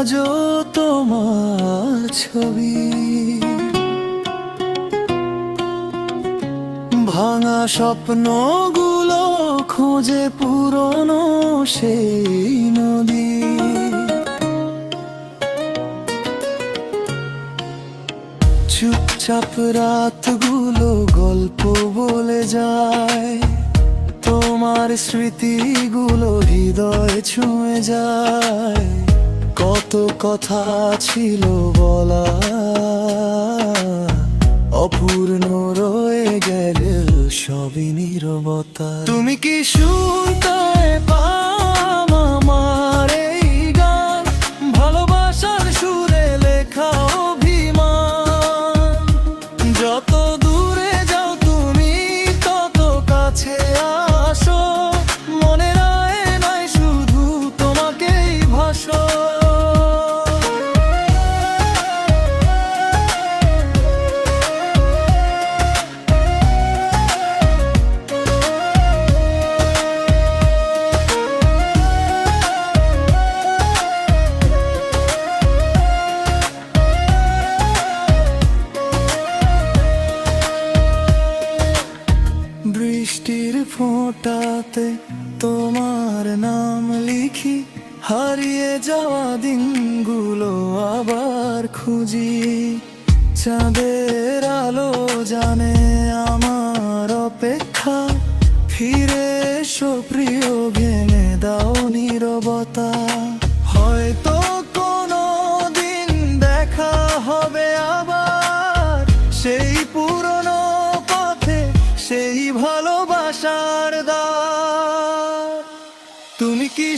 আজও তোমার ছবি। ভাঙা স্বপ্নগুলো খোঁজে পুরনো সেই নদী। চুপচাপ রাতগুলো গল্প বলে যায়, তোমার স্মৃতিগুলো হৃদয় ছুঁয়ে যায়। কত কথা ছিল বলা, অপূর্ণ রয়ে গেল সবই নীরবতা। তুমি কি শুনতে পাও আমার এই গান, ভালোবাসার সুরে লেখা অভিমান? যত দূরে যাও তুমি তত কাছে আসো, মনের আয়নায় শুধু তোমাকেই ভাসো। বৃষ্টির ফোঁটাতে তোমার নাম লিখি, হারিয়ে যাওয়া দিনগুলো আবার খুঁজি। চাঁদের আলো জানে আমার অপেক্ষা, ফিরে এসো প্রিয়, ভেঙে দাও নীরবতা। হয়তো কোনো দিন দেখা হবে আবার, সেই পুরনো পথে, সেই ভালোবাসার দ্বার। তুমি কি